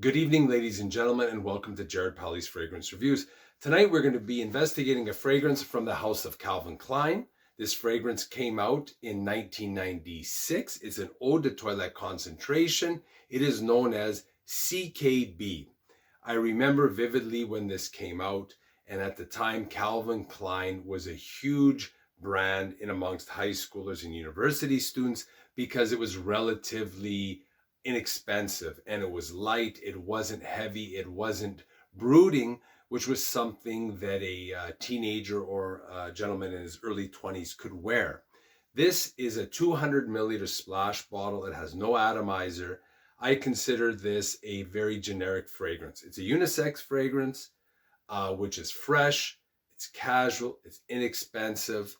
Good evening, ladies and gentlemen, and welcome to Jared Powley's Fragrance Reviews. Tonight, we're going to be investigating a fragrance from the house of Calvin Klein. This fragrance came out in 1996. It's an eau de toilette concentration. It is known as CKB. I remember vividly when this came out, and at the time, Calvin Klein was a huge brand in amongst high schoolers and university students because it was relatively inexpensive and it was light, it wasn't heavy, it wasn't brooding, which was something that a teenager or a gentleman in his early 20s could wear. This is a 200 milliliter splash bottle. It has no atomizer. I consider this a very generic fragrance. It's a unisex fragrance, which is fresh, it's casual, it's inexpensive.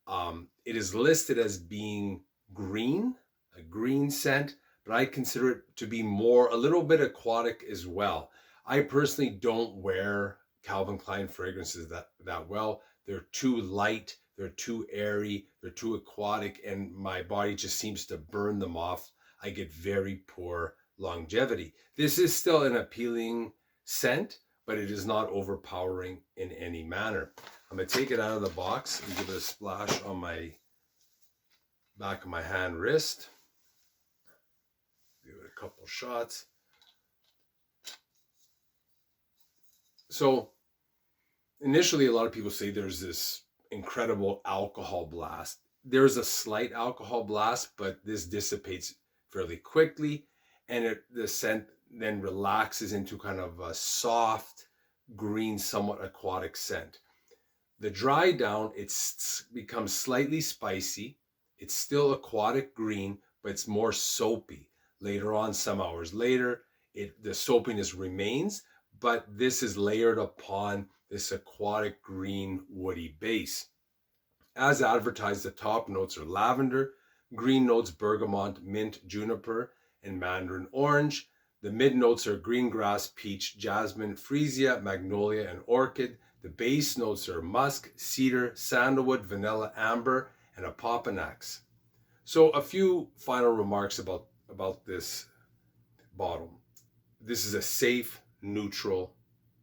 It is listed as being green, a green scent, but I consider it to be a little bit aquatic as well. I personally don't wear Calvin Klein fragrances that well. They're too light, they're too airy, they're too aquatic, and my body just seems to burn them off. I get very poor longevity. This is still an appealing scent, but it is not overpowering in any manner. I'm going to take it out of the box and give it a splash on my back of my hand wrist. Give it a couple shots. So initially, a lot of people say there's this incredible alcohol blast. There's a slight alcohol blast, but this dissipates fairly quickly, and the scent then relaxes into kind of a soft, green, somewhat aquatic scent. The dry down, it becomes slightly spicy. It's still aquatic green, but it's more soapy. Later on, some hours later, the soapiness remains, but this is layered upon this aquatic green woody base. As advertised, the top notes are lavender, green notes bergamot, mint, juniper, and mandarin orange. The mid notes are green grass, peach, jasmine, freesia, magnolia, and orchid. The base notes are musk, cedar, sandalwood, vanilla, amber, and opopanax. So a few final remarks about this bottle. This is a safe, neutral,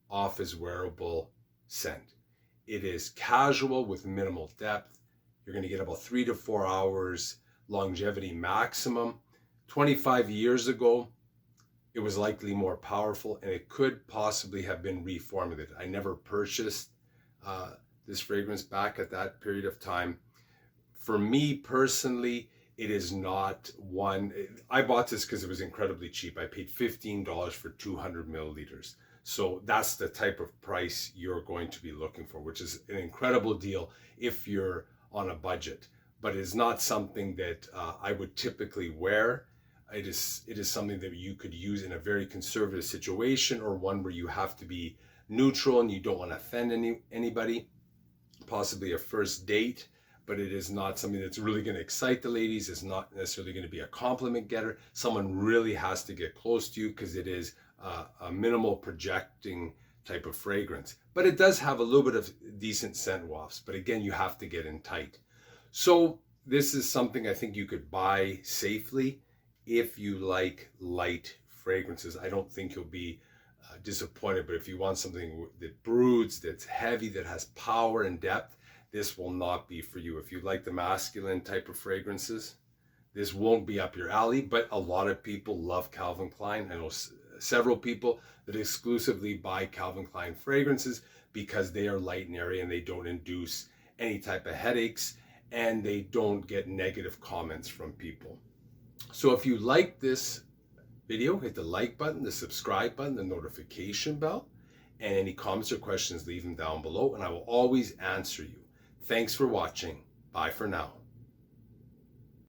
office wearable scent. It is casual with minimal depth. You're going to get about 3 to 4 hours longevity maximum. 25 years ago, it was likely more powerful, and it could possibly have been reformulated. I never purchased this fragrance back at that period of time. For me personally, it is not one. I bought this because it was incredibly cheap. I paid $15 for 200 milliliters. So that's the type of price you're going to be looking for, which is an incredible deal if you're on a budget. But it is not something that I would typically wear. It is something that you could use in a very conservative situation, or one where you have to be neutral and you don't want to offend anybody, possibly a first date. But it is not something that's really going to excite the ladies. It's not necessarily going to be a compliment getter. Someone really has to get close to you because it is a minimal projecting type of fragrance. But it does have a little bit of decent scent wafts. But again, you have to get in tight. So this is something I think you could buy safely if you like light fragrances. I don't think you'll be disappointed. But if you want something that broods, that's heavy, that has power and depth, this will not be for you. If you like the masculine type of fragrances, this won't be up your alley, but a lot of people love Calvin Klein. I know several people that exclusively buy Calvin Klein fragrances because they are light and airy and they don't induce any type of headaches and they don't get negative comments from people. So if you like this video, hit the like button, the subscribe button, the notification bell, and any comments or questions, leave them down below and I will always answer you. Thanks for watching. Bye for now.